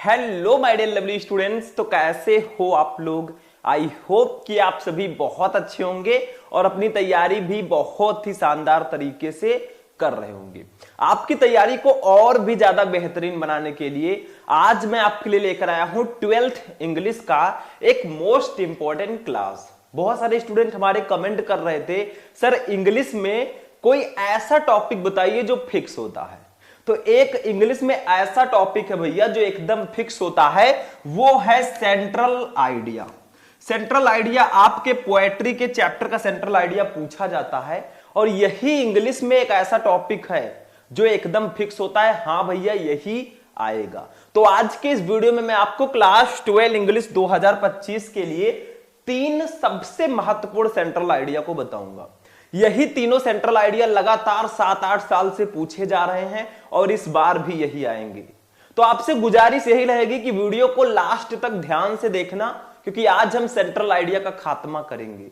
Hello my dear lovely students. तो कैसे हो आप लोग? आई होप कि आप सभी बहुत अच्छे होंगे और अपनी तैयारी भी बहुत ही शानदार तरीके से कर रहे होंगे। आपकी तैयारी को और भी ज्यादा बेहतरीन बनाने के लिए आज मैं आपके लिए लेकर आया हूं 12th इंग्लिश का एक मोस्ट इंपॉर्टेंट क्लास। बहुत सारे स्टूडेंट हमारे कमेंट कर रहे थे, सर इंग्लिश में कोई ऐसा टॉपिक बताइए जो फिक्स होता है। तो एक इंग्लिश में ऐसा टॉपिक है भैया जो एकदम फिक्स होता है, वो है सेंट्रल आइडिया। सेंट्रल आइडिया आपके पोएट्री के चैप्टर का सेंट्रल आइडिया पूछा जाता है और यही इंग्लिश में एक ऐसा टॉपिक है जो एकदम फिक्स होता है। हां भैया यही आएगा। तो आज के इस वीडियो में मैं आपको क्लास 12 इंग्लिश 2025 के लिए 3 सबसे महत्वपूर्ण सेंट्रल आइडिया को बताऊंगा। यही तीनों सेंट्रल आइडिया लगातार 7-8 साल से पूछे जा रहे हैं और इस बार भी यही आएंगे। तो आपसे गुजारिश यही रहेगी कि वीडियो को लास्ट तक ध्यान से देखना, क्योंकि आज हम सेंट्रल आइडिया का खात्मा करेंगे।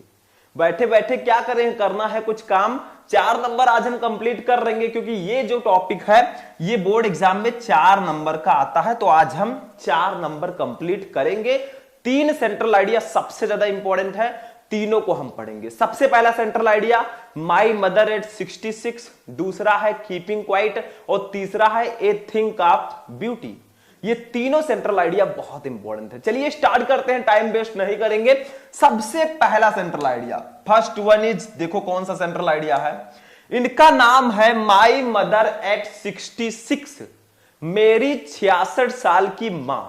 बैठे बैठे क्या करें, करना है कुछ काम। 4 नंबर आज हम कंप्लीट कर लेंगे, क्योंकि ये जो टॉपिक है ये बोर्ड एग्जाम में 4 नंबर का आता है। तो आज हम 4 नंबर कंप्लीट करेंगे। 3 सेंट्रल आइडिया सबसे ज्यादा इंपॉर्टेंट है, तीनों को हम पढ़ेंगे। सबसे पहला central idea my mother eight 66, दूसरा है कीपिंग क्वाइट और तीसरा है ए थिंक ऑफ ब्यूटी। ये तीनों सेंट्रल आइडिया बहुत इंपॉर्टेंट है। चलिए स्टार्ट करते हैं, टाइम वेस्ट नहीं करेंगे। सबसे पहला central idea, first one is, देखो कौन सा सेंट्रल आइडिया है। इनका नाम है माई मदर एट 66, मेरी 66 साल की मां।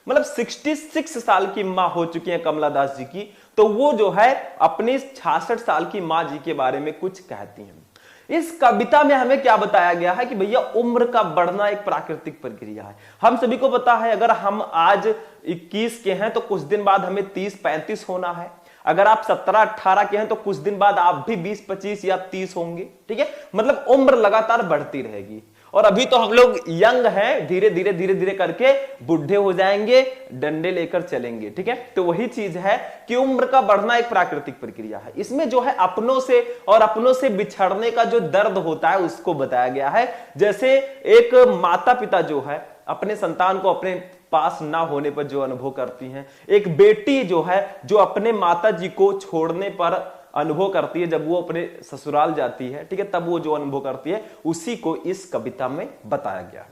मतलब 66 साल की मां हो चुकी है कमला दास जी की, तो वो जो है अपनी 66 साल की मां जी के बारे में कुछ कहती हैं। इस कविता में हमें क्या बताया गया है कि भैया उम्र का बढ़ना एक प्राकृतिक प्रक्रिया है। हम सभी को पता है, अगर हम आज 21 के हैं तो कुछ दिन बाद हमें 30-35 होना है। अगर आप 17-18 के हैं तो कुछ दिन बाद आप भी 20-25 या 30 होंगे। ठीक है, मतलब उम्र लगातार बढ़ती रहेगी। और अभी तो हम लोग यंग हैं, धीरे धीरे करके बुढ़े हो जाएंगे, डंडे लेकर चलेंगे। ठीक है, तो वही चीज है कि उम्र का बढ़ना एक प्राकृतिक प्रक्रिया है। इसमें जो है अपनों से और अपनों से बिछड़ने का जो दर्द होता है उसको बताया गया है। जैसे एक माता पिता जो है अपने संतान को अपने पास ना होने पर जो अनुभव करती हैं, एक बेटी जो है जो अपने माता जी को छोड़ने पर अनुभव करती है, जब वो अपने ससुराल जाती है, ठीक है, तब वो जो अनुभव करती है, उसी को इस कविता में बताया गया है।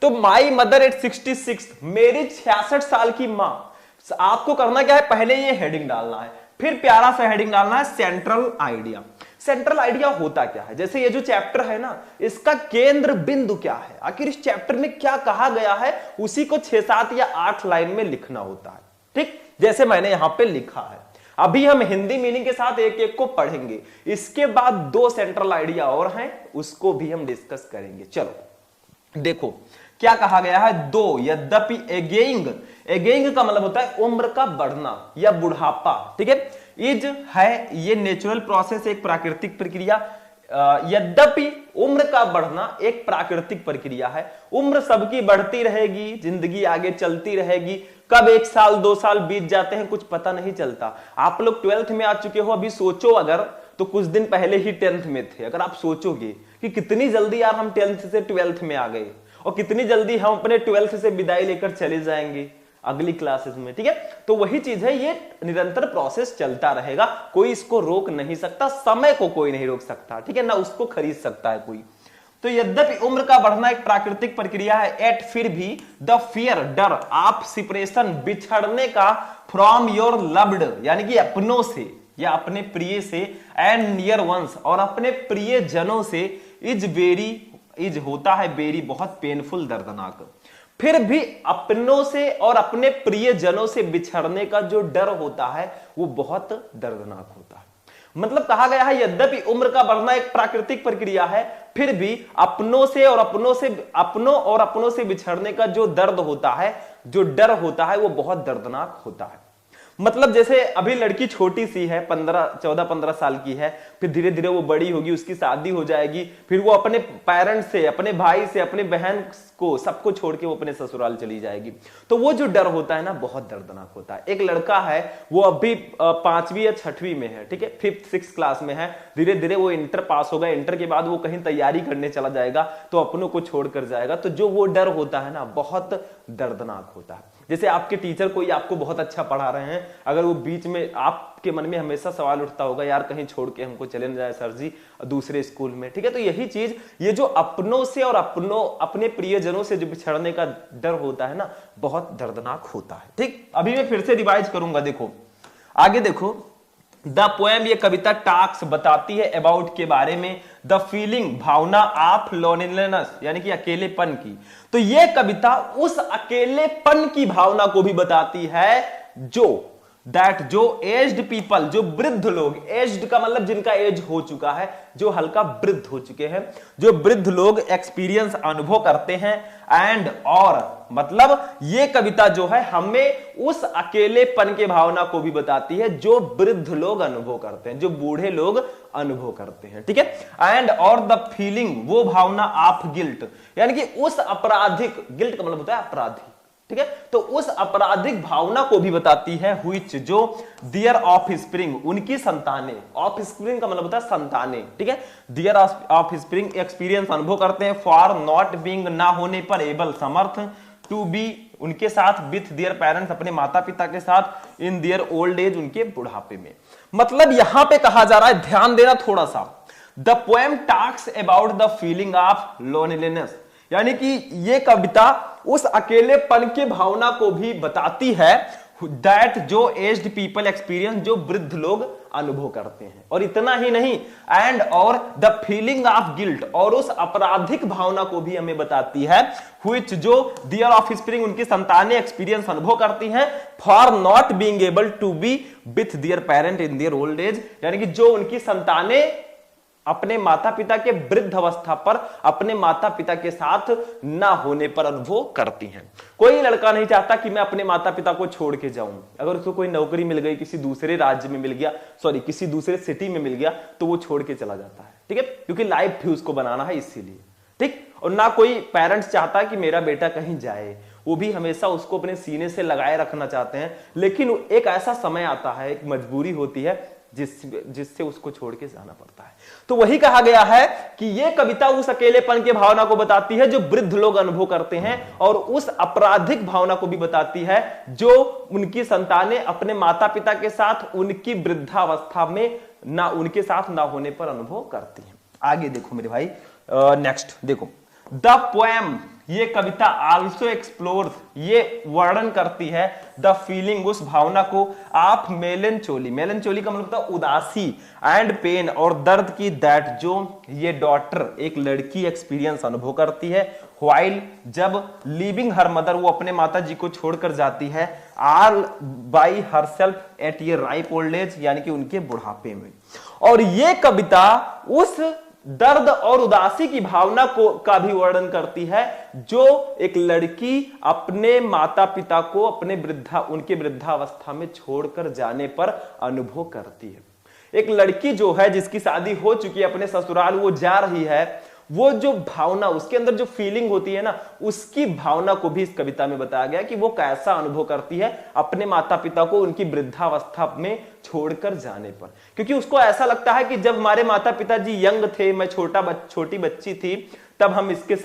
तो माई मदर एट 66, मेरी 66 साल की मां। आपको करना क्या है, पहले ये हेडिंग डालना है, फिर प्यारा सा हेडिंग डालना है सेंट्रल आइडिया। सेंट्रल आइडिया होता क्या है, जैसे ये जो चैप्टर है ना, इसका केंद्र बिंदु क्या है, आखिर इस चैप्टर में क्या कहा गया है, उसी को 6-7 या 8 लाइन में लिखना होता है। ठीक, जैसे मैंने यहां पे लिखा है। अभी हम हिंदी मीनिंग के साथ एक एक को पढ़ेंगे, इसके बाद 2 सेंट्रल आइडिया और हैं, उसको भी हम डिस्कस करेंगे। चलो देखो क्या कहा गया है। 2, यद्यपि एगेइंग, एगेइंग का मतलब होता है उम्र का बढ़ना या बुढ़ापा। ठीक है, इज है ये नेचुरल प्रोसेस, एक प्राकृतिक प्रक्रिया। यद्यपि उम्र का बढ़ना एक प्राकृतिक प्रक्रिया है। उम्र सबकी बढ़ती रहेगी, जिंदगी आगे चलती रहेगी। कब 1 साल 2 साल बीत जाते हैं कुछ पता नहीं चलता। आप लोग 12th में आ चुके हो, अभी सोचो अगर, तो कुछ दिन पहले ही 10th में थे। अगर आप सोचोगे कि कितनी जल्दी यार हम 10th से 12th में आ गए और कितनी जल्दी हम अपने 12th से विदाई लेकर चले जाएंगे अगली क्लासेस में। ठीक है, तो वही चीज है, ये निरंतर प्रोसेस चलता रहेगा, कोई इसको रोक नहीं सकता, समय को कोई नहीं रोक सकता। ठीक है ना, उसको खरीद सकता है कोई। तो यद्यपि उम्र का बढ़ना एक प्राकृतिक प्रक्रिया है, एट फिर भी, द फियर डर ऑफ सेपरेशन बिछड़ने का, फ्रॉम योर लव्ड यानी कि अपनों से या अपने प्रिय से, एंड नियर वंस और अपने प्रिय जनों से, इज वेरी, इज होता है वेरी बहुत पेनफुल दर्दनाक। फिर भी अपनों से और अपने प्रिय जनों से बिछड़ने का जो डर होता है वो बहुत दर्दनाक होता है। मतलब कहा गया है यद्यपि उम्र का बढ़ना एक प्राकृतिक प्रक्रिया है, फिर भी अपनों और अपनों से बिछड़ने का जो दर्द होता है, जो डर होता है, वो बहुत दर्दनाक होता है। मतलब जैसे अभी लड़की छोटी सी है, 14-15 साल की है, फिर धीरे धीरे वो बड़ी होगी, उसकी शादी हो जाएगी, फिर वो अपने पेरेंट्स से, अपने भाई से, अपने बहन को, सबको छोड़ के वो अपने ससुराल चली जाएगी। तो वो जो डर होता है ना, बहुत दर्दनाक होता है। एक लड़का है, वो अभी 5वीं या 6वीं में है, ठीक है, 5th 6th क्लास में है, धीरे धीरे वो इंटर पास होगा, इंटर के बाद वो कहीं तैयारी करने चला जाएगा, तो अपनों को छोड़कर जाएगा। तो जो वो डर होता है ना, बहुत दर्दनाक होता है। जैसे आपके टीचर कोई आपको बहुत अच्छा पढ़ा रहे हैं, अगर वो बीच में, आपके मन में हमेशा सवाल उठता होगा, यार कहीं छोड़ के हमको चले न जाए सर जी दूसरे स्कूल में, ठीक है। तो यही चीज, ये जो अपनों से और अपने प्रियजनों से जो बिछड़ने का डर होता है ना, बहुत दर्दनाक होता है, ठीक। अभी मैं फिर से रिवाइज करूंगा, देखो आगे देखो। द पोएम, ये कविता टॉक्स बताती है अबाउट के बारे में, द फीलिंग, भावना ऑफ लोनलीनेस, यानी कि अकेलेपन की। तो ये कविता उस अकेलेपन की भावना को भी बताती है जो एज्ड पीपल, जो वृद्ध लोग, एज्ड का मतलब जिनका एज हो चुका है, जो हल्का वृद्ध हो चुके हैं, जो वृद्ध लोग एक्सपीरियंस, अनुभव करते हैं, एंड और मतलब ये कविता जो है हमें उस अकेलेपन के भावना को भी बताती है जो वृद्ध लोग अनुभव करते हैं, जो बूढ़े लोग अनुभव करते हैं, ठीक है। एंड और द फीलिंग, वो भावना ऑफ गिल्ट, यानी कि उस आपराधिक, गिल्ट का मतलब होता है अपराधी, ठीक है। तो उस आपराधिक भावना को भी बताती है, व्हिच, जो दियर ऑफ स्प्रिंग, उनकी संतानें, ऑफ स्प्रिंग का मतलब होता है संतानें, ठीक है। दियर ऑफ स्प्रिंग एक्सपीरियंस, अनुभव करते हैं, फॉर नॉट बीइंग, ना होने पर, एबल, समर्थ, टू बी, उनके साथ, विथ दियर पेरेंट्स, अपने माता पिता के साथ, इन दियर ओल्ड एज, उनके बुढ़ापे में। मतलब यहां पे कहा जा रहा है, ध्यान देना थोड़ा सा, the poem talks about the feeling of loneliness, यानी कि ये कविता उस अकेलेपन की भावना को भी बताती है, दैट जो एज्ड पीपल एक्सपीरियंस, जो वृद्ध लोग अनुभव करते हैं। और इतना ही नहीं, एंड और द फीलिंग ऑफ गिल्ट, और उस आपराधिक भावना को भी हमें बताती है, व्हिच, जो दियर ऑफ स्प्रिंग, उनकी संतानें एक्सपीरियंस, अनुभव करती हैं, for not being able to be with their parent in their old age, यानी कि जो उनकी संतानें अपने माता पिता के वृद्ध अवस्था पर अपने माता पिता के साथ ना होने पर अनुभव करती हैं। कोई लड़का नहीं चाहता कि मैं अपने माता पिता को छोड़ के जाऊं। अगर उसको कोई नौकरी मिल गई, किसी दूसरे राज्य में मिल गया, किसी दूसरे सिटी में मिल गया, तो वो छोड़ के चला जाता है, ठीक है, क्योंकि लाइफ भी उसको बनाना है इसीलिए, ठीक। और ना कोई पेरेंट्स चाहता कि मेरा बेटा कहीं जाए, वो भी हमेशा उसको अपने सीने से लगाए रखना चाहते हैं। लेकिन एक ऐसा समय आता है, एक मजबूरी होती है, जिससे उसको छोड़ के जाना पड़ता है। तो वही कहा गया है कि यह कविता उस अकेलेपन की भावना को बताती है जो वृद्ध लोग अनुभव करते हैं, और उस आपराधिक भावना को भी बताती है जो उनकी संतानें अपने माता पिता के साथ उनकी वृद्धावस्था में ना, उनके साथ ना होने पर अनुभव करती हैं। आगे देखो मेरे भाई, नेक्स्ट देखो, द पोएम, ये कविता आल्सो एक्सप्लोर, ये वर्णन करती है, द फीलिंग, उस भावना को, ऑफ मेलनचोली, मेलनचोली का मतलब होता है उदासी, एंड पेन, और दर्द की, दैट, जो ये डॉटर, एक लड़की एक्सपीरियंस, अनुभव करती है, व्हाइल, जब लीविंग हर मदर, वो अपने माता जी को छोड़कर जाती है, ऑल बाई हरसेल्फ एट ये राइप ओल्ड एज, यानी कि उनके बुढ़ापे में। और ये कविता उस दर्द और उदासी की भावना का भी वर्णन करती है जो एक लड़की अपने माता पिता को उनके वृद्धावस्था में छोड़कर जाने पर अनुभव करती है। एक लड़की जो है, जिसकी शादी हो चुकी है, अपने ससुराल वो जा रही है, वो जो भावना, उसके अंदर जो फीलिंग होती है ना, उसकी भावना को भी इस कविता में बताया गया कि वो कैसा अनुभव करती है अपने माता पिता को उनकी वृद्धावस्था में छोड़कर जाने पर। क्योंकि उसको ऐसा लगता है कि जब हमारे माता पिता जी यंग थे, मैं छोटी बच्ची थी, तब हम इनके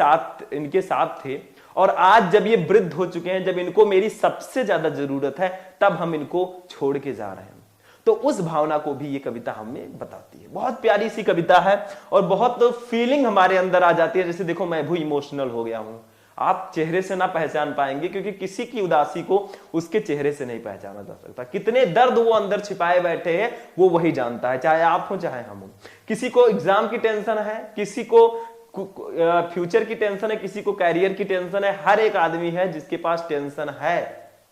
साथ थे, और आज जब ये वृद्ध हो चुके हैं, जब इनको मेरी सबसे ज्यादा जरूरत है, तब हम इनको छोड़ के जा रहे हैं। तो उस भावना को भी ये कविता हमें बताती है। बहुत प्यारी सी कविता है और बहुत फीलिंग हमारे अंदर आ जाती है। जैसे देखो, मैं भी इमोशनल हो गया हूं, आप चेहरे से ना पहचान पाएंगे, क्योंकि किसी की उदासी को उसके चेहरे से नहीं पहचाना जा सकता। कितने दर्द वो अंदर छिपाए बैठे हैं, वो वही जानता है, चाहे आप हो चाहे हम हो। किसी को एग्जाम की टेंशन है, किसी को फ्यूचर की टेंशन है, किसी को कैरियर की टेंशन है। हर एक आदमी है जिसके पास टेंशन है,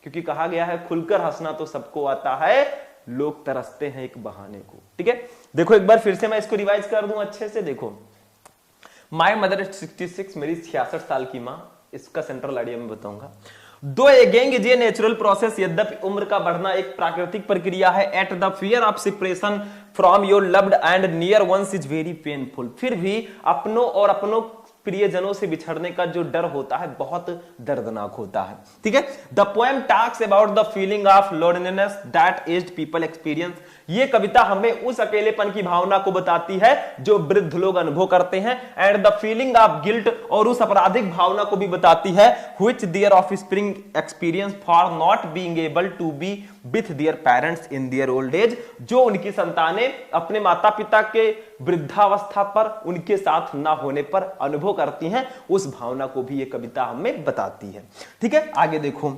क्योंकि कहा गया है खुलकर हंसना तो सबको आता है, लोग तरसते हैं एक बहाने को। ठीक है, देखो एक बार फिर से मैं इसको रिवाइज कर दूं अच्छे से। देखो, माय मदर 66, मेरी 66 साल की माँ, इसका सेंट्रल आइडिया में बताऊंगा। Though ageing is a natural process, यद्यपि उम्र का बढ़ना एक प्राकृतिक प्रक्रिया है। Yet the fear of separation from your loved and near ones is very painful, फिर भी अपनों और अपनों प्रियजनों से बिछड़ने का जो डर होता है बहुत दर्दनाक होता है। ठीक है, the poem talks about the feeling of loneliness that aged people experience, ये कविता हमें उस अकेलेपन की भावना को बताती है जो वृद्ध लोग अनुभव करते हैं। And the feeling of guilt, और उस अपराधिक भावना को भी बताती है which their offspring experience for not being able to be with their parents in their old age, जो उनकी संतानें अपने माता पिता के वृद्धावस्था पर उनके साथ ना होने पर अनुभव करती हैं, उस भावना को भी ये कविता हमें बताती है। ठीक है, आगे देखो।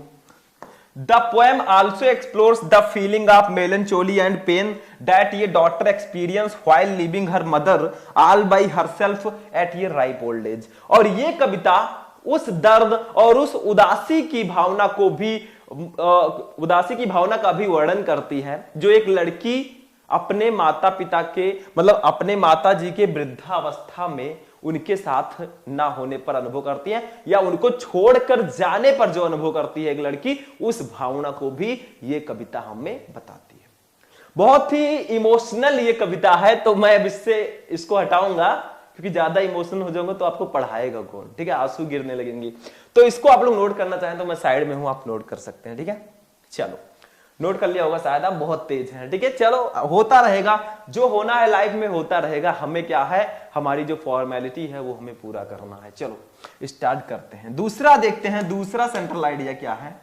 The poem also explores the feeling of melancholy and pain that a daughter experienced while leaving her mother all by herself at a ripe old age, और ये कविता उस दर्द और उस उदासी की भावना को भी उदासी की भावना का भी वर्णन करती है जो एक लड़की अपने माता पिता के मतलब अपने माता जी के वृद्धावस्था में उनके साथ ना होने पर अनुभव करती है, या उनको छोड़कर जाने पर जो अनुभव करती है एक लड़की, उस भावना को भी ये कविता हमें बताती है। बहुत ही इमोशनल ये कविता है, तो मैं अब इसको हटाऊंगा क्योंकि ज्यादा इमोशनल हो जाऊंगा तो आपको पढ़ाएगा कौन। ठीक है, आंसू गिरने लगेंगे। तो इसको आप लोग नोट करना चाहें तो मैं साइड में हूं, आप नोट कर सकते हैं। ठीक है, चलो नोट कर लिया होगा शायद, आप बहुत तेज हैं। ठीक है, चलो होता रहेगा, जो होना है लाइफ में होता रहेगा। हमें क्या है, हमारी जो फॉर्मेलिटी है वो हमें पूरा करना है। चलो स्टार्ट करते हैं। दूसरा देखते हैं, दूसरा सेंट्रल आइडिया क्या है।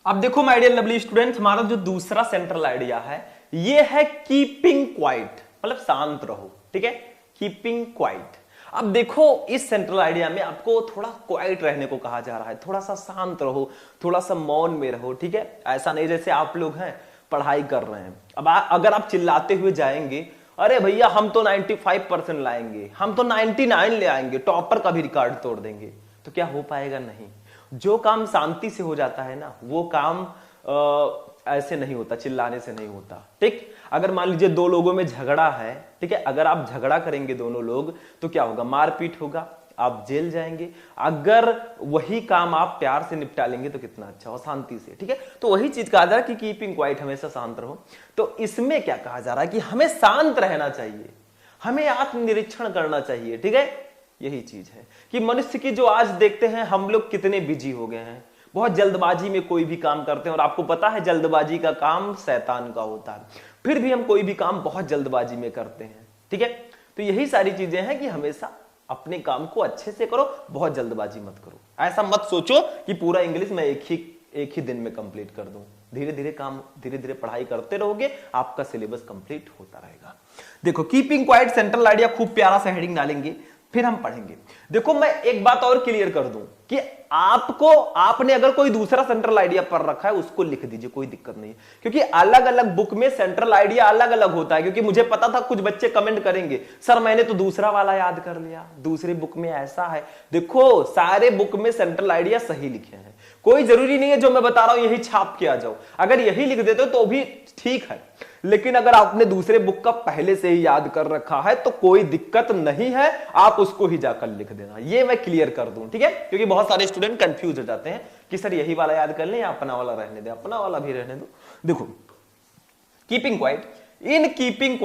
अब देखो माय डियर लवली स्टूडेंट, हमारा जो दूसरा सेंट्रल आइडिया है ये है कीपिंग क्वाइट, मतलब शांत रहो। ठीक है, कीपिंग क्वाइट। अब देखो इस सेंट्रल आइडिया में आपको थोड़ा क्वाइट रहने को कहा जा रहा है, थोड़ा सा शांत रहो, थोड़ा सा मौन में रहो। ठीक है, ऐसा नहीं जैसे आप लोग हैं पढ़ाई कर रहे हैं, अब अगर आप चिल्लाते हुए जाएंगे, अरे भैया हम तो 95% लाएंगे, हम तो 99 ले आएंगे, टॉपर का भी रिकॉर्ड तोड़ देंगे, तो क्या हो पाएगा? नहीं। जो काम शांति से हो जाता है ना, वो काम ऐसे नहीं होता, चिल्लाने से नहीं होता। ठीक, अगर मान लीजिए दो लोगों में झगड़ा है, ठीक है, अगर आप झगड़ा करेंगे दोनों लोग तो क्या होगा? मारपीट होगा, आप जेल जाएंगे। अगर वही काम आप प्यार से निपटा लेंगे तो कितना अच्छा हो, शांति से। ठीक है, तो वही चीज कहा जा रहा है कि कीपिंग क्वाइट, हमेशा शांत रहो। तो इसमें क्या कहा जा रहा है कि हमें शांत रहना चाहिए, हमें आत्मनिरीक्षण करना चाहिए। ठीक है, यही चीज है कि मनुष्य की जो आज देखते हैं हम लोग कितने बिजी हो गए हैं, बहुत जल्दबाजी में कोई भी काम करते हैं, और आपको पता है जल्दबाजी का काम शैतान का होता है, फिर भी हम कोई भी काम बहुत जल्दबाजी में करते हैं। ठीक है, तो यही सारी चीजें हैं कि हमेशा अपने काम को अच्छे से करो, बहुत जल्दबाजी मत करो। ऐसा मत सोचो कि पूरा इंग्लिश मैं एक ही दिन में कंप्लीट कर दूं। धीरे धीरे काम, धीरे धीरे पढ़ाई करते रहोगे, आपका सिलेबस कंप्लीट होता रहेगा। देखो कीपिंग क्वाइट सेंट्रल आइडिया, खूब प्यारा सा हेडिंग डालेंगे, फिर हम पढ़ेंगे। देखो मैं एक बात और क्लियर कर दूं कि आपने अगर कोई दूसरा सेंट्रल आइडिया पढ़ रखा है उसको लिख दीजिए, कोई दिक्कत नहीं है, क्योंकि अलग अलग बुक में सेंट्रल आइडिया अलग अलग होता है। क्योंकि मुझे पता था कुछ बच्चे कमेंट करेंगे, सर मैंने तो दूसरा वाला याद कर लिया, दूसरी बुक में ऐसा है। देखो सारे बुक में सेंट्रल आइडिया सही लिखे हैं, कोई जरूरी नहीं है जो मैं बता रहा हूं यही छाप के आ जाओ। अगर यही लिख देते हो तो भी ठीक है, लेकिन अगर आपने दूसरे बुक का पहले से ही याद कर रखा है तो कोई दिक्कत नहीं है, आप उसको ही जाकर लिख देना, ये मैं क्लियर कर दूं। ठीक है, क्योंकि बहुत सारे स्टूडेंट कंफ्यूज हो जाते हैं कि सर यही वाला याद कर लें या अपना वाला रहने दे, अपना वाला भी रहने दो। देखो keeping quiet, in keeping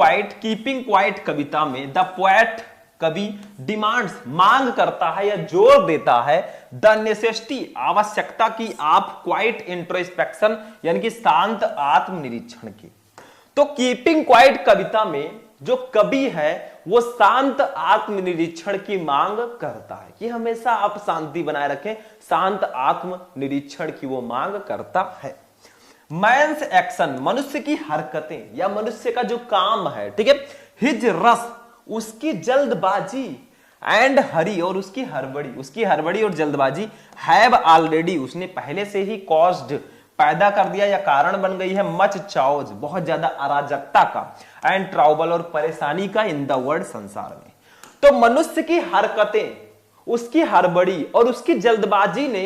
quiet कविता में द पोएट, कवि डिमांड्स, मांग करता है या जोर देता है द नेसेसिटी, आवश्यकता की आप क्वाइट इंट्रोस्पेक्शन, यानी कि शांत आत्मनिरीक्षण की। तो कीपिंग क्वाइट कविता में जो कवि है वो शांत आत्मनिरीक्षण की मांग करता है कि हमेशा आप शांति बनाए रखें, शांत आत्मनिरीक्षण की वो मांग करता है। मैन्स एक्शन, मनुष्य की हरकतें या मनुष्य का जो काम है, ठीक है, हिज रस, उसकी जल्दबाजी, एंड हरी, और उसकी हड़बड़ी और जल्दबाजी, हैव ऑलरेडी, उसने पहले से ही कॉज्ड, पैदा कर दिया या कारण बन गई है, मच चाओज, बहुत ज्यादा अराजकता का, एंड ट्रबल, और परेशानी का, इन द वर्ल्ड, संसार में। तो मनुष्य की हरकतें, उसकी हड़बड़ी और उसकी जल्दबाजी ने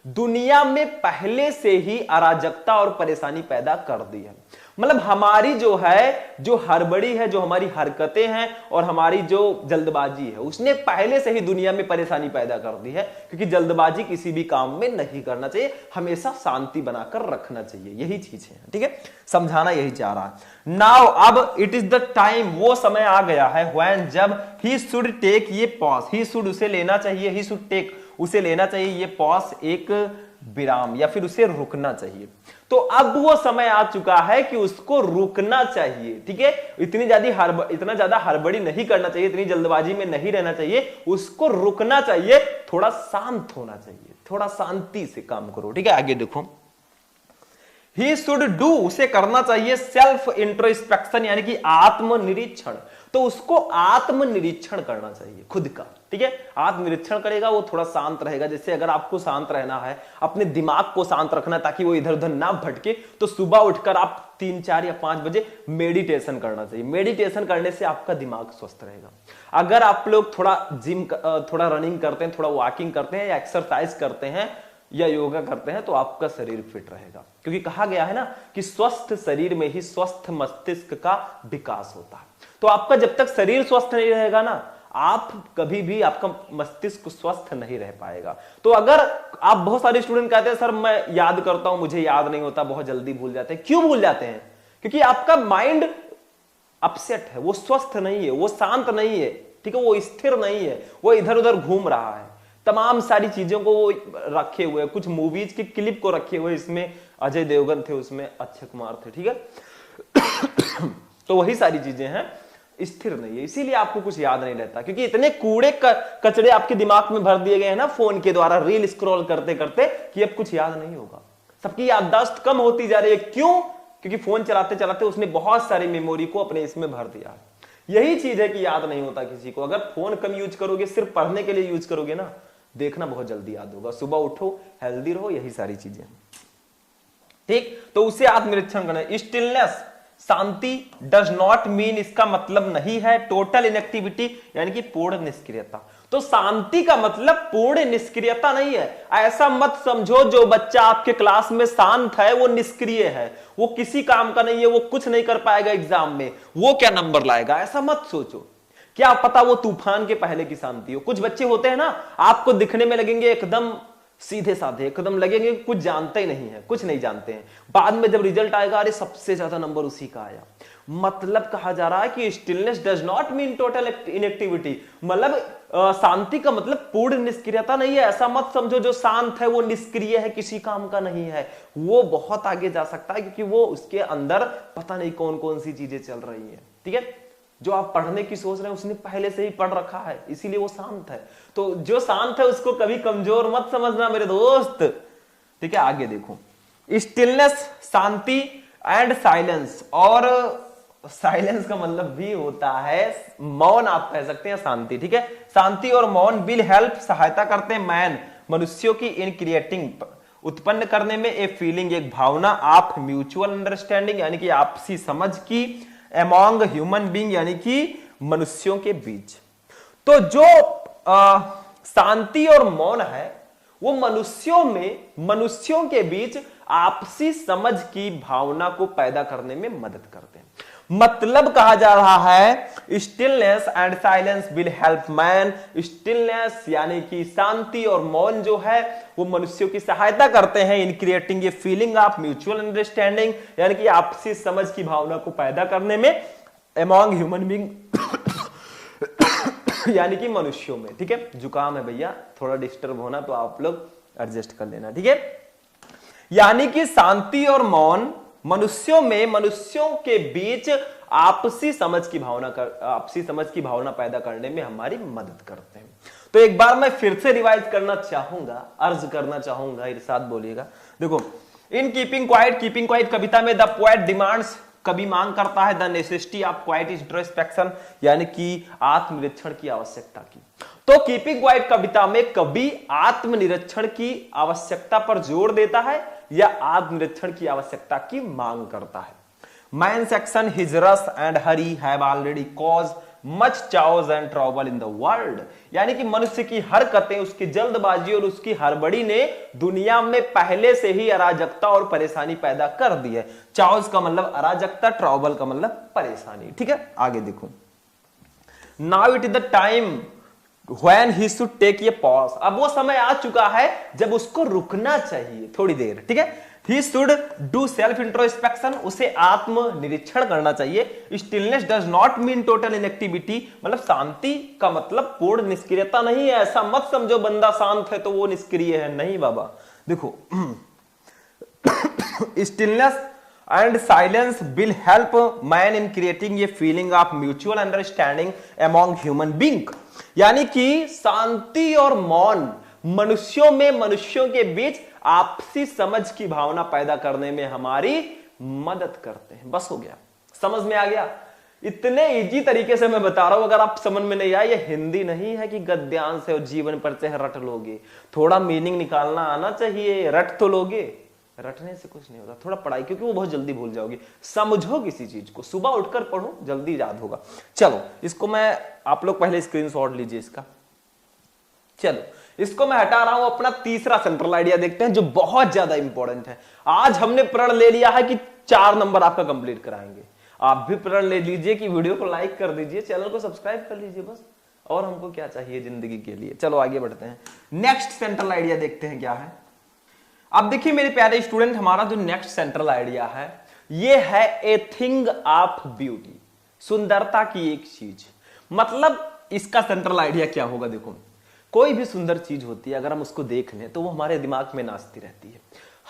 दुनिया में पहले से ही अराजकता और परेशानी पैदा कर दी है। मतलब हमारी जो है, जो हड़बड़ी है, जो हमारी हरकतें हैं और हमारी जो जल्दबाजी है, उसने पहले से ही दुनिया में परेशानी पैदा कर दी है। क्योंकि जल्दबाजी किसी भी काम में नहीं करना चाहिए, हमेशा शांति बनाकर रखना चाहिए, यही चीज है। ठीक है, समझाना यही चाह रहा है। नाउ अब इट इज द टाइम, वो समय आ गया है, व्हेन जब ही शुड टेक ये पॉज, ही शुड उसे लेना चाहिए, ही शुड टेक उसे लेना चाहिए ये पॉज, एक विराम, या फिर उसे रुकना चाहिए। तो अब वो समय आ चुका है कि उसको रुकना चाहिए। ठीक है, इतना ज्यादा हड़बड़ी नहीं करना चाहिए, इतनी जल्दबाजी में नहीं रहना चाहिए, उसको रुकना चाहिए, थोड़ा शांत होना चाहिए, थोड़ा शांति से काम करो। ठीक है, आगे देखो, ही शुड डू, उसे करना चाहिए सेल्फ इंट्रोस्पेक्शन, यानी कि आत्मनिरीक्षण। तो उसको आत्मनिरीक्षण करना चाहिए खुद का। ठीक है, आत्मनिरीक्षण करेगा वो थोड़ा शांत रहेगा। जैसे अगर आपको शांत रहना है, अपने दिमाग को शांत रखना है ताकि वो इधर उधर ना भटके, तो सुबह उठकर आप 3, 4 या 5 बजे मेडिटेशन करना चाहिए। मेडिटेशन करने से आपका दिमाग स्वस्थ रहेगा। अगर आप लोग थोड़ा थोड़ा रनिंग करते हैं, थोड़ा वॉकिंग करते हैं, या एक्सरसाइज करते हैं, या योगा करते हैं, तो आपका शरीर फिट रहेगा। क्योंकि कहा गया है ना कि स्वस्थ शरीर में ही स्वस्थ मस्तिष्क का विकास होता है। तो आपका जब तक शरीर स्वस्थ नहीं रहेगा ना, आप कभी भी, आपका मस्तिष्क स्वस्थ नहीं रह पाएगा। तो अगर आप, बहुत सारे स्टूडेंट कहते हैं सर मैं याद करता हूं, मुझे याद नहीं होता, बहुत जल्दी भूल जाते हैं। क्यों भूल जाते हैं? क्योंकि आपका माइंड अपसेट है, वो स्वस्थ नहीं है, वो शांत नहीं है। ठीक है, वो स्थिर नहीं है, वो इधर उधर घूम रहा है, तमाम सारी चीजों को वो रखे हुए, कुछ मूवीज की क्लिप को रखे हुए, इसमें अजय देवगन थे, उसमें अक्षय कुमार थे। ठीक है तो वही सारी चीजें हैं, स्थिर नहीं है, इसीलिए आपको कुछ याद नहीं रहता। क्योंकि इतने कूड़े कचड़े आपके दिमाग में भर दिए गए हैं ना फोन के द्वारा, रील स्क्रॉल करते करते, कि अब कुछ याद नहीं होगा। सबकी याददाश्त कम होती जा रही है। क्यों? क्योंकि फोन चलाते चलाते उसने बहुत सारी मेमोरी को अपने इसमें भर दिया। यही चीज है कि याद नहीं होता किसी को। अगर फोन कम यूज करोगे, सिर्फ पढ़ने के लिए यूज करोगे ना, देखना बहुत जल्दी याद होगा। सुबह उठो, हेल्दी रहो, यही सारी चीजें। ठीक, तो उसे आत्मनिरीक्षण करना। Stillness, Shanti does not mean, इसका मतलब नहीं है टोटल इनएक्टिविटी, यानी कि पूर्ण निष्क्रियता। तो शांति का मतलब पूर्ण निष्क्रियता नहीं है। ऐसा मत समझो जो बच्चा आपके क्लास में शांत है वो निष्क्रिय है, वो किसी काम का नहीं है, वो कुछ नहीं कर पाएगा एग्जाम में, वो क्या नंबर लाएगा, ऐसा मत सोचो। क्या पता वो तूफान के पहले की शांति हो। कुछ बच्चे होते हैं ना, आपको दिखने में लगेंगे एकदम सीधे साधे, एकदम लगेंगे कुछ जानते ही नहीं है, कुछ नहीं जानते हैं। बाद में जब रिजल्ट आएगा, अरे सबसे ज्यादा नंबर उसी का आया। मतलब कहा जा रहा है कि stillness does not mean total inactivity, मतलब शांति का मतलब पूर्ण निष्क्रियता नहीं है। ऐसा मत समझो जो शांत है वो निष्क्रिय है, किसी काम का नहीं है। वो बहुत आगे जा सकता है, क्योंकि वो उसके अंदर पता नहीं कौन कौन सी चीजें चल रही है। ठीक है, जो आप पढ़ने की सोच रहे हैं उसने पहले से ही पढ़ रखा है, इसीलिए वो शांत है। तो जो शांत है उसको कभी कमजोर मत समझना मेरे दोस्त। ठीक है, आगे देखो, स्टिलनेस, शांति एंड साइलेंस, और साइलेंस का मतलब भी होता है मौन, आप कह सकते हैं शांति। ठीक है, शांति और मौन विल हेल्प, सहायता करते हैं मैन, मनुष्यों की, इन क्रिएटिंग, उत्पन्न करने में, ए फीलिंग, एक भावना, आप म्यूचुअल अंडरस्टैंडिंग, यानी कि आपसी समझ की, अमॉन्ग ह्यूमन बीइंग, यानी कि मनुष्यों के बीच। तो जो शांति और मौन है वो मनुष्यों में, मनुष्यों के बीच आपसी समझ की भावना को पैदा करने में मदद करते हैं। मतलब कहा जा रहा है stillness and silence will help man. Stillness यानी कि शांति और मौन जो है वो मनुष्यों की सहायता करते हैं in creating a feeling of mutual understanding, यानी कि आपसी समझ की भावना को पैदा करने में, अमॉन्ग ह्यूमन बीइंग यानी कि मनुष्यों में। ठीक है, जुकाम है भैया, थोड़ा डिस्टर्ब होना तो आप लोग एडजस्ट कर लेना। ठीक है, यानी कि शांति और मौन मनुष्यों में, मनुष्यों के बीच आपसी समझ की भावना पैदा करने में हमारी मदद करते हैं। तो एक बार मैं फिर से रिवाइज करना चाहूंगा, अर्ज करना चाहूंगा, इरशाद बोलिएगा। देखो, इन कीपिंग क्वाइट कविता में द पोएट डिमांड्स, कवि मांग करता है, the necessity of quite introspection, यानी कि आत्मनिरीक्षण की आवश्यकता की। तो कीपिंग क्वाइट कविता में कवि आत्मनिरीक्षण की आवश्यकता पर जोर देता है या आत्मनिरीक्षण की आवश्यकता की मांग करता है। Man section, his rush and Hari have already cause much chaos and trouble in the world. यानी कि मनुष्य की हरकतें, उसकी जल्दबाजी और उसकी हड़बड़ी ने दुनिया में पहले से ही अराजकता और परेशानी पैदा कर दी है। चाओस का मतलब अराजकता, ट्रबल का मतलब परेशानी। ठीक है, आगे देखो। Now it is the time when he should take a pause। अब वो समय आ चुका है जब उसको रुकना चाहिए थोड़ी देर। ठीक है, he should do self introspection, उसे आत्म निरीक्षण करना चाहिए। stillness does not mean total inactivity, मतलब शांति का मतलब पूर्ण निष्क्रियता नहीं है। ऐसा मत समझो बंदा शांत है तो वो निष्क्रिय है, नहीं बाबा। देखो stillness and silence will help man in creating a feeling of mutual understanding among human being। यानी कि शांति और मौन मनुष्यों में, मनुष्यों के बीच आपसी समझ की भावना पैदा करने में हमारी मदद करते हैं। बस हो गया, समझ में आ गया। इतने इजी तरीके से मैं बता रहा हूं, अगर आप समझ में नहीं आया, ये हिंदी नहीं है कि गद्यांश है और जीवन पर से रट लोगे। थोड़ा मीनिंग निकालना आना चाहिए, रट तो लोगे, रटने से कुछ नहीं होता। थोड़ा पढ़ाई, क्योंकि वो बहुत जल्दी भूल जाओगे। समझो किसी चीज को, सुबह उठकर पढ़ो, जल्दी याद होगा। चलो इसको मैं, आप लोग पहले स्क्रीनशॉट लीजिए इसका। चलो इसको मैं हटा रहा हूं। अपना तीसरा सेंट्रल आइडिया देखते हैं जो बहुत ज्यादा इंपॉर्टेंट है। आज हमने प्रण ले लिया है कि 4 नंबर आपका कंप्लीट कराएंगे। आप भी प्रण ले लीजिए कि वीडियो को लाइक कर दीजिए, चैनल को सब्सक्राइब कर लीजिए, बस। और हमको क्या चाहिए जिंदगी के लिए। चलो आगे बढ़ते हैं। नेक्स्ट सेंट्रल आइडिया देखते हैं क्या है। अब देखिए मेरे प्यारे स्टूडेंट, हमारा जो नेक्स्ट सेंट्रल आइडिया है ये है ए थिंग ऑफ ब्यूटी, सुंदरता की एक चीज। मतलब इसका सेंट्रल आइडिया क्या होगा। देखो कोई भी सुंदर चीज होती है, अगर हम उसको देख लें तो वो हमारे दिमाग में नाचती रहती है।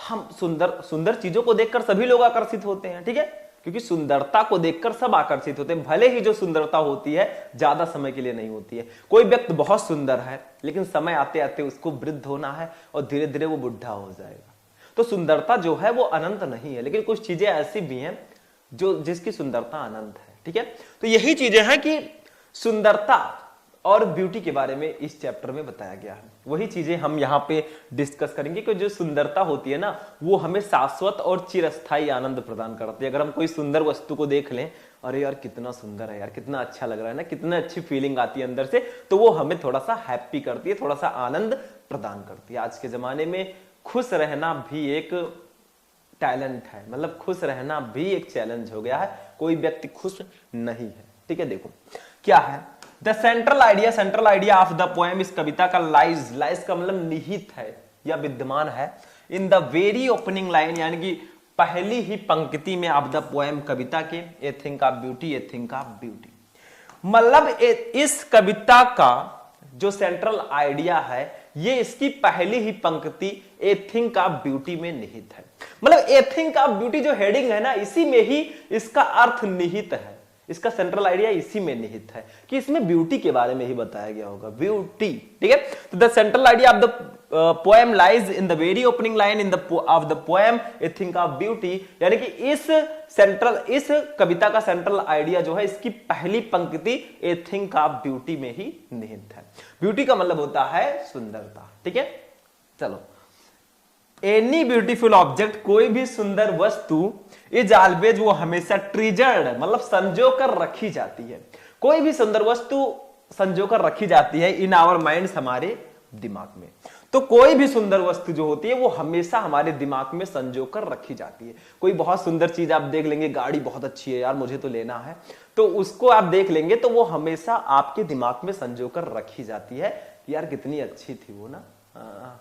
हम सुंदर चीजों को देखकर सभी लोग आकर्षित होते हैं। ठीक है, क्योंकि सुंदरता को देखकर सब आकर्षित होते हैं। भले ही जो सुंदरता होती है ज्यादा समय के लिए नहीं होती है। कोई व्यक्ति बहुत सुंदर है लेकिन समय आते आते उसको वृद्ध होना है और धीरे धीरे वो बुढ़ा हो जाएगा। तो सुंदरता जो है वो अनंत नहीं है, लेकिन कुछ चीजें ऐसी भी हैं जो जिसकी सुंदरता अनंत है। ठीक है, तो यही चीजें हैं कि सुंदरता और ब्यूटी के बारे में इस चैप्टर में बताया गया है। वही चीजें हम यहाँ पे डिस्कस करेंगे कि जो सुंदरता होती है ना, वो हमें शाश्वत और चिरस्थायी आनंद प्रदान करती है। अगर हम कोई सुंदर वस्तु को देख लें, अरे यार कितना सुंदर है यार, कितना अच्छा लग रहा है ना, कितना अच्छी फीलिंग आती है अंदर से, तो वो हमें थोड़ा सा हैप्पी करती है, थोड़ा सा आनंद प्रदान करती है। आज के जमाने में खुश रहना भी एक टैलेंट है, मतलब खुश रहना भी एक चैलेंज हो गया है। कोई व्यक्ति खुश नहीं है। ठीक है, देखो क्या है the central idea of the poem. इस कविता का लाइज का मतलब निहित है या विद्यमान है in the very opening line, यानी कि पहली ही पंक्ति में ऑफ द पोएम, कविता के a thing of beauty, a thing of beauty. मतलब इस कविता का जो सेंट्रल आइडिया है ये इसकी पहली ही पंक्ति ए थिंक ऑफ ब्यूटी में निहित है। मतलब ए थिंक ऑफ ब्यूटी जो हेडिंग है ना, इसी में ही इसका अर्थ निहित है। इसका सेंट्रल आइडिया इसी में निहित है कि इसमें ब्यूटी के बारे में ही बताया गया होगा, ब्यूटी। ठीक है, तो the central idea of the poem lies in the very opening line in of the poem A thing of beauty. यानी कि इस कविता का सेंट्रल आइडिया जो है इसकी पहली पंक्ति ए थिंक ऑफ ब्यूटी में ही निहित है। ब्यूटी का मतलब होता है सुंदरता। ठीक है, चलो एनी ब्यूटीफुल ऑब्जेक्ट, कोई भी सुंदर वस्तु इज ऑलवेज, वो हमेशा ट्रीजर्ड, मतलब संजो कर रखी जाती है। कोई भी सुंदर वस्तु संजो कर रखी जाती है इन आवर माइंड्स, हमारे दिमाग में। तो कोई भी सुंदर वस्तु जो होती है वो हमेशा हमारे दिमाग में संजो कर रखी जाती है। कोई बहुत सुंदर चीज आप देख लेंगे, गाड़ी बहुत अच्छी है यार, मुझे तो लेना है, तो उसको आप देख लेंगे तो वो हमेशा आपके दिमाग में संजो कर रखी जाती है कि यार कितनी अच्छी थी वो ना।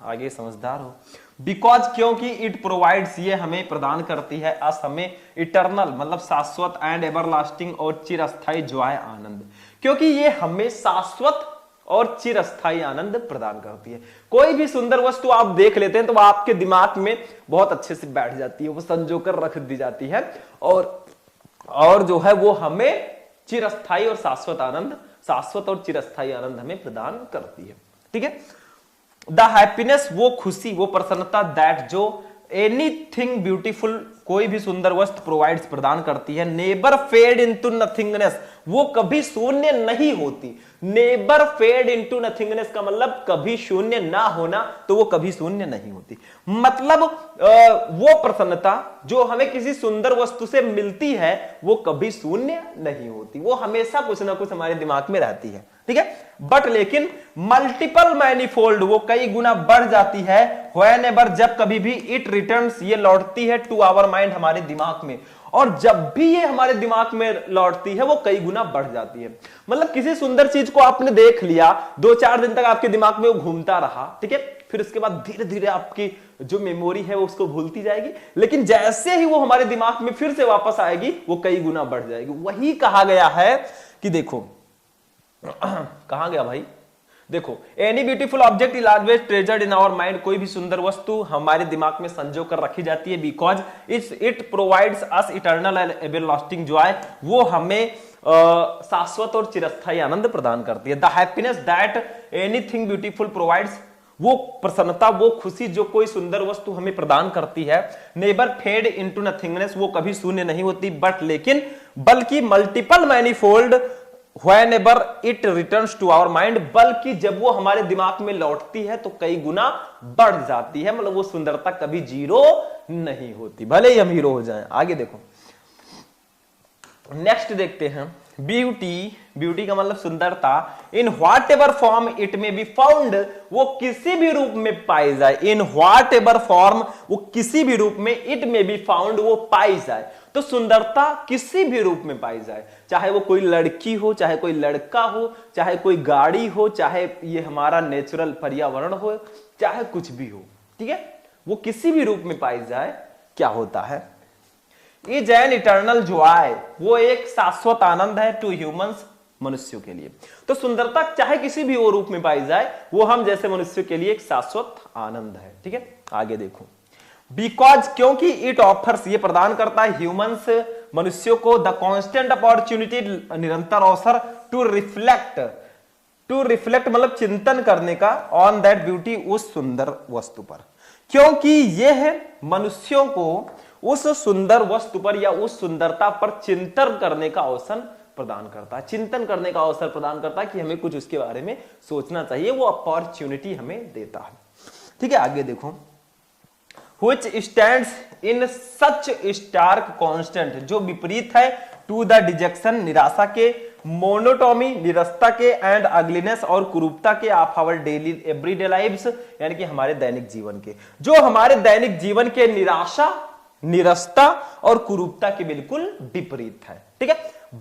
आगे समझदार हो। बिकॉज, क्योंकि इट प्रोवाइड्स, ये हमें प्रदान करती है अस हमें इटर्नल, मतलब शाश्वत एंड एवरलास्टिंग और चिरस्थायी जॉय, आनंद। क्योंकि ये हमें शाश्वत और चिरस्थायी आनंद प्रदान करती है। कोई भी सुंदर वस्तु आप देख लेते हैं तो वो आपके दिमाग में बहुत अच्छे से बैठ जाती है, वो संजो कर रख दी जाती है और जो है वो हमें चिरस्थायी और शाश्वत आनंद, शाश्वत और चिरस्थायी आनंद हमें प्रदान करती है। ठीक है, द हैप्पीनेस, वो खुशी, वो प्रसन्नता, दैट जो एनीथिंग ब्यूटीफुल, कोई भी सुंदर वस्तु प्रोवाइड्स, प्रदान करती है, नेवर फेड इनटू नथिंगनेस, वो कभी शून्य नहीं होती। नेबर फेड इनटू नथिंगनेस का मतलब कभी शून्य ना होना, तो वो कभी शून्य नहीं होती। मतलब वो प्रसन्नता जो हमें किसी सुंदर वस्तु से मिलती है वो कभी शून्य नहीं होती, वो हमेशा कुछ ना कुछ हमारे दिमाग में रहती है, ठीक है। बट लेकिन मल्टीपल मैनीफोल्ड, वो कई गुना बढ़ जाती है, व्हेनेवर, जब कभी भी इट रिटर्न्स, ये लौटती है, टू आवर माइंड, हमारे दिमाग में, और जब भी ये हमारे दिमाग में लौटती है वो कई गुना बढ़ जाती है। मतलब किसी सुंदर चीज को आपने देख लिया, 2-4 दिन तक आपके दिमाग में वो घूमता रहा, ठीक है, फिर उसके बाद धीरे धीरे आपकी जो मेमोरी है वो उसको भूलती जाएगी, लेकिन जैसे ही वो हमारे दिमाग में फिर से वापस आएगी वो कई गुना बढ़ जाएगी। वही कहा गया है कि देखो कहां गया भाई, देखो, any beautiful object is always treasured in our mind, कोई भी सुंदर वस्तु हमारे दिमाग में संजो कर रखी जाती है, because it provides us eternal and everlasting Joy, वो हमें शाश्वत और चिरस्थायी आनंद प्रदान करती है। The happiness that anything beautiful provides, वो प्रसन्नता, वो खुशी जो कोई सुंदर वस्तु हमें प्रदान करती है, नेबर फेड इनटू नथिंगनेस, वो कभी शून्य नहीं होती, बट लेकिन बल्कि multiple manifold whenever it returns to our mind, बल्कि जब वो हमारे दिमाग में लौटती है तो कई गुना बढ़ जाती है। मतलब वो सुंदरता कभी जीरो नहीं होती, भले ही हम हीरो हो जाएं। आगे देखो, नेक्स्ट देखते हैं, ब्यूटी, ब्यूटी का मतलब सुंदरता, इन व्हाट एवर फॉर्म इट में बी फाउंड, वो किसी भी रूप में पाई जाए, इन व्हाट एवर फॉर्म, वो किसी भी रूप में, इट में बी फाउंड, वो पाई जाए। तो सुंदरता किसी भी रूप में पाई जाए, चाहे वो कोई लड़की हो, चाहे कोई लड़का हो, चाहे कोई गाड़ी हो, चाहे ये हमारा नेचुरल पर्यावरण हो, चाहे कुछ भी हो, ठीक है, वो किसी भी रूप में पाई जाए, क्या होता है, इज एन इटर्नल जॉय, वो एक शाश्वत आनंद है, टू ह्यूमंस, मनुष्यों के लिए। तो सुंदरता चाहे किसी भी वो रूप में पाई जाए, वो हम जैसे मनुष्य के लिए एक शाश्वत आनंद है, ठीक है। आगे देखो, बिकॉज, क्योंकि इट ऑफर्स, ये प्रदान करता है ह्यूमंस, मनुष्यों को, द कॉन्स्टेंट अपॉर्चुनिटी, निरंतर अवसर, टू रिफ्लेक्ट मतलब चिंतन करने का, ऑन दैट ब्यूटी, उस सुंदर वस्तु पर, क्योंकि यह मनुष्यों को उस सुंदर वस्तु पर या उस सुंदरता पर चिंतन करने का अवसर प्रदान करता है, चिंतन करने का अवसर प्रदान करता है कि हमें कुछ उसके बारे में सोचना चाहिए, वो अपॉर्चुनिटी हमें देता है, ठीक है। आगे देखो, which stands in such stark constant, जो विपरीत है, to the dejection, निराशा के, मोनोटोमी, निरस्ता के, एंड अगलीनेस, और कुरूपता के, of our daily everyday lives, यानी कि हमारे दैनिक जीवन के, जो हमारे दैनिक जीवन के निराशा, निरस्ता और कुरूपता के बिल्कुल विपरीत है, ठीक है।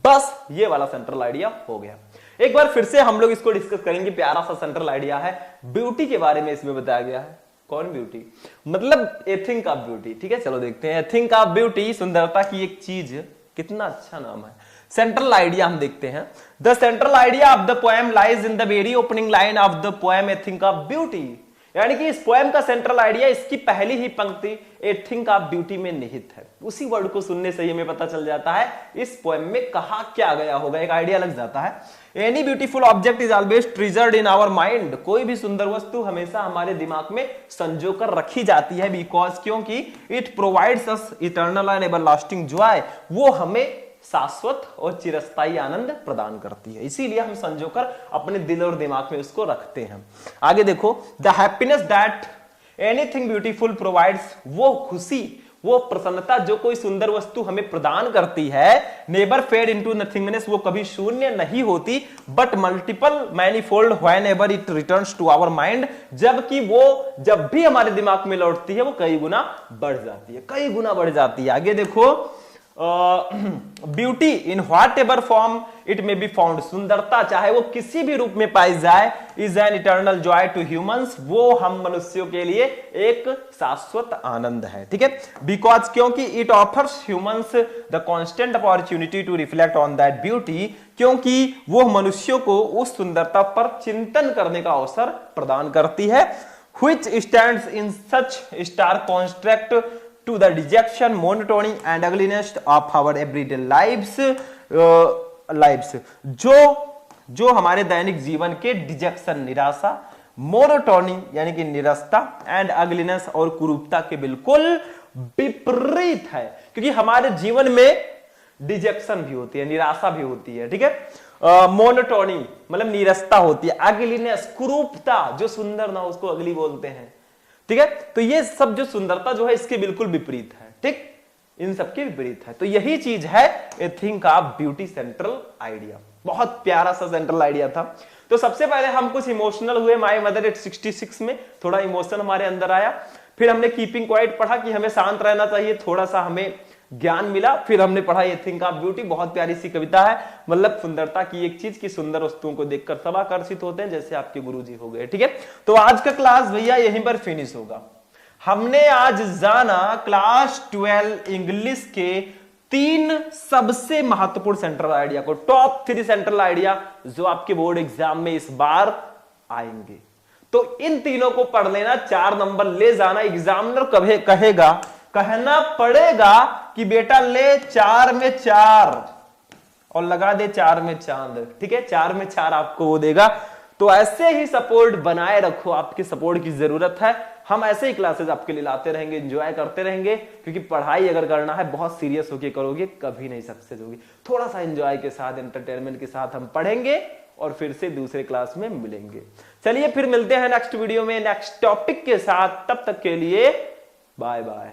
बस ये वाला सेंट्रल आइडिया हो गया। एक बार फिर से हम लोग इसको डिस्कस करेंगे, प्यारा सा सेंट्रल आइडिया है, ब्यूटी के बारे में इसमें बताया गया है। कौन ब्यूटी, मतलब ए थिंक ऑफ ब्यूटी, ठीक है। चलो देखते हैं, ए थिंक ऑफ ब्यूटी, सुंदरता की एक चीज, कितना अच्छा नाम है। सेंट्रल आइडिया हम देखते हैं, the central idea of the poem lies in the very opening line of the poem A thing of beauty, यानी कि इस पोएम का सेंट्रल आइडिया इसकी पहली ही पंक्ति ए थिंक ऑफ ब्यूटी में निहित है। उसी वर्ड को सुनने से ही हमें पता चल जाता है इस पोएम में कहा क्या गया होगा, एक आइडिया लग जाता है। Any beautiful object is always treasured in our mind, कोई भी सुंदर वस्तु हमेशा हमारे दिमाग में संजो कर रखी जाती है, बिकॉज, क्योंकि it provides us eternal and everlasting Joy, वो हमें शाश्वत और चिरस्थायी आनंद प्रदान करती है, इसीलिए हम संजोकर अपने दिल और दिमाग में उसको रखते हैं। आगे देखो, the happiness that anything beautiful provides, वो खुशी, वो प्रसन्नता जो कोई सुंदर वस्तु हमें प्रदान करती है, नेवर फेड इनटू नथिंगनेस, वो कभी शून्य नहीं होती, but multiple manifold whenever it returns to our mind, जबकि वो जब भी हमारे दिमाग में लौटती है वो कई गुना बढ़ जाती है, कई गुना बढ़ जाती है। आगे देखो, beauty in whatever form it may be found, सुंदरता चाहे वो किसी भी रूप में पाई जाए, is an eternal joy to humans, वो हम मनुष्यों के लिए एक शाश्वत आनंद है, ठीक है। बिकॉज, क्योंकि it offers humans the constant opportunity to reflect on that beauty, क्योंकि वो मनुष्यों को उस सुंदरता पर चिंतन करने का अवसर प्रदान करती है, which stands in such stark contrast to the dejection, monotony and ugliness of our everyday lives, जो हमारे दैनिक जीवन के डिजेक्शन, निराशा, मोनोटोनी यानी कि निरस्ता, एंड अगलीनेस और कुरूपता के बिल्कुल विपरीत है, क्योंकि हमारे जीवन में डिजेक्शन भी होती है, निराशा भी होती है, ठीक है। मोनोटोनी मतलब नीरसता होती है। अगलीनेस कुरूपता, जो सुंदर ना हो उसको अगली बोलते हैं, ठीक है। तो ये सब जो सुंदरता जो है इसके बिल्कुल विपरीत है, ठीक, इन सबके विपरीत है। तो यही चीज है a thing of beauty central idea. बहुत प्यारा सा सेंट्रल आइडिया था। तो सबसे पहले हम कुछ इमोशनल हुए, माय मदर एट 66 में थोड़ा इमोशन हमारे अंदर आया। फिर हमने कीपिंग क्वाइट पढ़ा कि हमें शांत रहना चाहिए, थोड़ा सा हमें ज्ञान मिला। फिर हमने पढ़ा ए थिंक ऑफ ब्यूटी, बहुत प्यारी सी कविता है, मतलब सुंदरता की एक चीज की सुंदर वस्तुओं को देखकर सब आकर्षित होते हैं, जैसे आपके गुरुजी हो गए, ठीक है। तो आज का क्लास भैया यहीं पर फिनिश होगा। हमने आज जाना क्लास 12 इंग्लिश के 3 सबसे महत्वपूर्ण सेंट्रल आइडिया को, टॉप 3 सेंट्रल आइडिया जो आपके बोर्ड एग्जाम में इस बार आएंगे। तो इन तीनों को पढ़ लेना, 4 नंबर ले जाना। एग्जामिनर कभी कहेगा, कहना पड़ेगा कि बेटा ले 4 में 4 और लगा दे 4 में चांद, ठीक है। 4 में 4 आपको वो देगा। तो ऐसे ही सपोर्ट बनाए रखो, आपके सपोर्ट की जरूरत है। हम ऐसे ही क्लासेस आपके लिए लाते रहेंगे, एंजॉय करते रहेंगे, क्योंकि पढ़ाई अगर करना है बहुत सीरियस होके करोगे कभी नहीं सक्सेस होगी। थोड़ा सा एंजॉय के साथ, एंटरटेनमेंट के साथ हम पढ़ेंगे और फिर से दूसरे क्लास में मिलेंगे। चलिए फिर मिलते हैं नेक्स्ट वीडियो में नेक्स्ट टॉपिक के साथ। तब तक के लिए बाय बाय।